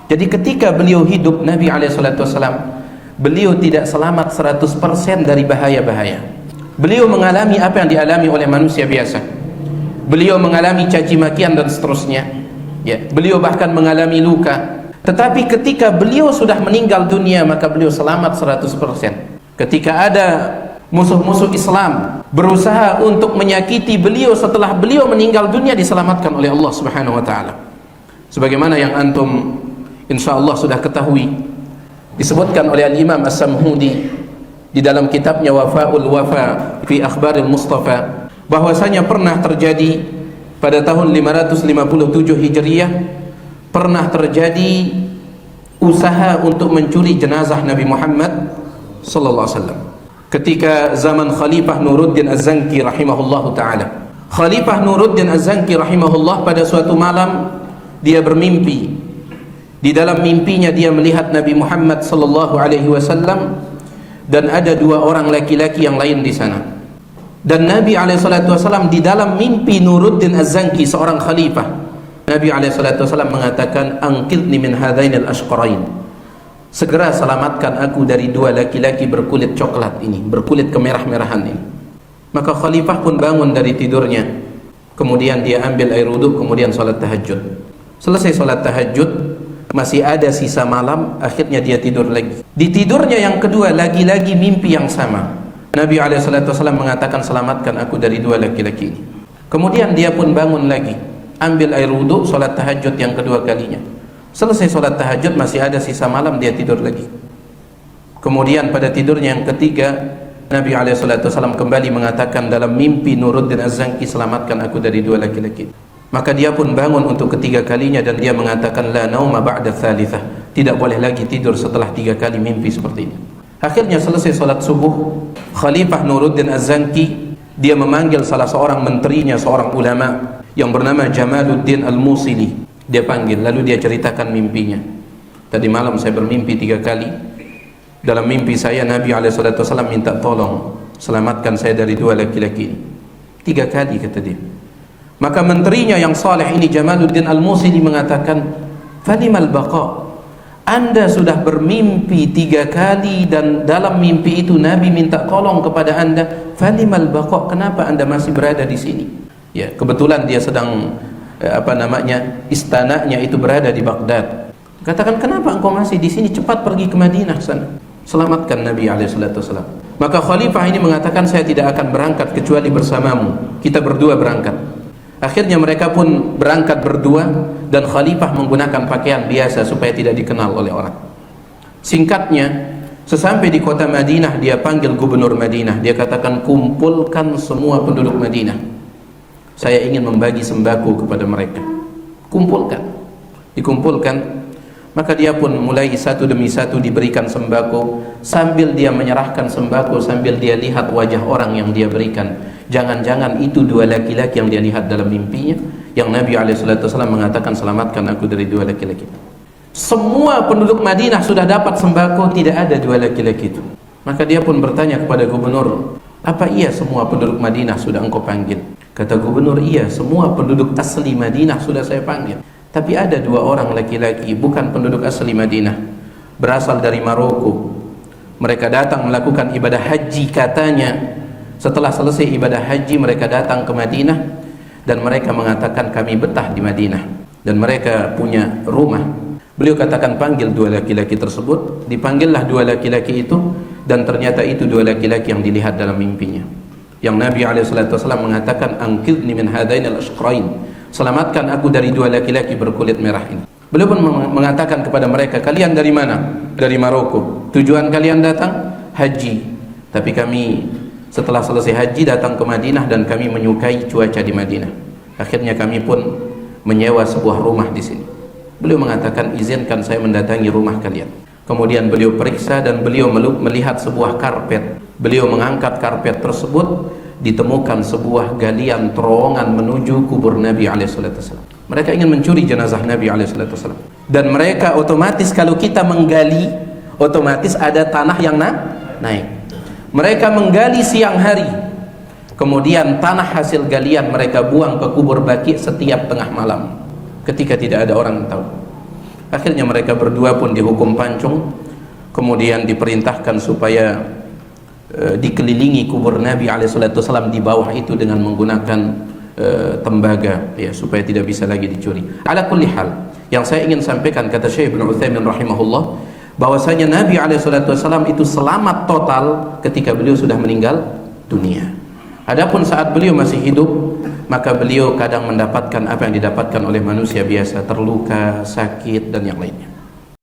Jadi ketika beliau hidup, Nabi SAW, beliau tidak selamat 100% dari bahaya-bahaya. Beliau mengalami apa yang dialami oleh manusia biasa. Beliau mengalami caci makian dan seterusnya, ya. Beliau bahkan mengalami luka. Tetapi ketika beliau sudah meninggal dunia, maka beliau selamat 100%. Ketika ada musuh-musuh Islam berusaha untuk menyakiti beliau setelah beliau meninggal dunia, diselamatkan oleh Allah Subhanahu wa taala. Sebagaimana yang antum insyaallah sudah ketahui, disebutkan oleh Al-Imam As-Samhudi di dalam kitabnya Wafaul Wafa fi Akhbaril Mustafa, bahwasanya pernah terjadi pada tahun 557 Hijriah, pernah terjadi usaha untuk mencuri jenazah Nabi Muhammad sallallahu alaihi wasallam ketika zaman Khalifah Nuruddin Az-Zanki rahimahullahu taala. Khalifah Nuruddin Az-Zanki rahimahullah pada suatu malam dia bermimpi. Di dalam mimpinya dia melihat Nabi Muhammad sallallahu alaihi wasallam dan ada dua orang laki-laki yang lain di sana. Dan Nabi alaihi salatu wasallam di dalam mimpi Nuruddin Az-Zanki, seorang khalifah, Nabi alaihi salatu wasallam mengatakan, "Anqidni min hadainil ashqarain." Segera selamatkan aku dari dua laki-laki berkulit coklat ini, berkulit kemerah-merahan ini. Maka khalifah pun bangun dari tidurnya. Kemudian dia ambil air wudhu, kemudian salat tahajud. Selesai salat tahajud, masih ada sisa malam, akhirnya dia tidur lagi. Di tidurnya yang kedua, lagi-lagi mimpi yang sama. Nabi SAW mengatakan, selamatkan aku dari dua laki-laki ini. Kemudian dia pun bangun lagi, ambil air wudhu, salat tahajud yang kedua kalinya. Selesai salat tahajud, masih ada sisa malam, dia tidur lagi. Kemudian pada tidurnya yang ketiga, Nabi SAW kembali mengatakan dalam mimpi Nuruddin Az-Zanki, selamatkan aku dari dua laki-laki. Maka dia pun bangun untuk ketiga kalinya dan dia mengatakan, la nauma ba'da tsalitsah, tidak boleh lagi tidur setelah tiga kali mimpi seperti ini. Akhirnya selesai salat subuh, Khalifah Nuruddin Az-Zanki dia memanggil salah seorang menterinya, seorang ulama yang bernama Jamaluddin Al-Musili. Dia panggil, lalu dia ceritakan mimpinya. Tadi malam saya bermimpi tiga kali. Dalam mimpi saya Nabi SAW minta tolong selamatkan saya dari dua laki-laki ini. Tiga kali kata dia. Maka menterinya yang saleh ini Jamaluddin Al-Musili mengatakan, "Falimal baqa?" Anda sudah bermimpi tiga kali dan dalam mimpi itu Nabi minta tolong kepada Anda. Falimal baqa? Kenapa Anda masih berada di sini? Ya, kebetulan dia sedang istananya itu berada di Baghdad. Katakan, kenapa engkau masih di sini? Cepat pergi ke Madinah sana. Selamatkan Nabi SAW. Maka khalifah ini mengatakan, saya tidak akan berangkat kecuali bersamamu. Kita berdua berangkat. Akhirnya mereka pun berangkat berdua dan khalifah menggunakan pakaian biasa supaya tidak dikenal oleh orang. Singkatnya, sesampai di kota Madinah, dia panggil gubernur Madinah. Dia katakan, kumpulkan semua penduduk Madinah. Saya ingin membagi sembako kepada mereka. Kumpulkan. Dikumpulkan. Maka dia pun mulai satu demi satu diberikan sembako. Sambil dia menyerahkan sembako, sambil dia lihat wajah orang yang dia berikan. Jangan-jangan itu dua laki-laki yang dia lihat dalam mimpinya, yang Nabi SAW mengatakan, selamatkan aku dari dua laki-laki. Semua penduduk Madinah sudah dapat sembako, tidak ada dua laki-laki itu. Maka dia pun bertanya kepada gubernur, apa iya semua penduduk Madinah sudah engkau panggil? Kata gubernur, iya, semua penduduk asli Madinah sudah saya panggil. Tapi ada dua orang laki-laki, bukan penduduk asli Madinah, berasal dari Maroko. Mereka datang melakukan ibadah haji katanya. Setelah selesai ibadah haji, mereka datang ke Madinah dan mereka mengatakan, kami betah di Madinah dan mereka punya rumah. Beliau katakan, panggil dua laki-laki tersebut. Dipanggillah dua laki-laki itu dan ternyata itu dua laki-laki yang dilihat dalam mimpinya. Yang Nabi SAW mengatakan, anqidni min hadainil ashqarain, selamatkan aku dari dua laki-laki berkulit merah ini. Beliau pun mengatakan kepada mereka, kalian dari mana? Dari Maroko. Tujuan kalian datang? Haji. Tapi kami setelah selesai haji datang ke Madinah dan kami menyukai cuaca di Madinah. Akhirnya kami pun menyewa sebuah rumah di sini. Beliau mengatakan, izinkan saya mendatangi rumah kalian. Kemudian beliau periksa dan beliau melihat sebuah karpet. Beliau mengangkat karpet tersebut, ditemukan sebuah galian terowongan menuju kubur Nabi SAW. Mereka ingin mencuri jenazah Nabi SAW. Dan mereka otomatis, kalau kita menggali, otomatis ada tanah yang naik. Mereka menggali siang hari, kemudian tanah hasil galian mereka buang ke kubur Baqi setiap tengah malam ketika tidak ada orang tahu. Akhirnya mereka berdua pun dihukum pancung, kemudian diperintahkan supaya dikelilingi kubur Nabi SAW di bawah itu dengan menggunakan tembaga, ya, supaya tidak bisa lagi dicuri. Ala kulli hal, yang saya ingin sampaikan, kata Syekh Ibn Utsaimin rahimahullah, bahwasanya Nabi SAW itu selamat total ketika beliau sudah meninggal dunia. Adapun saat beliau masih hidup, maka beliau kadang mendapatkan apa yang didapatkan oleh manusia biasa, terluka, sakit, dan yang lainnya.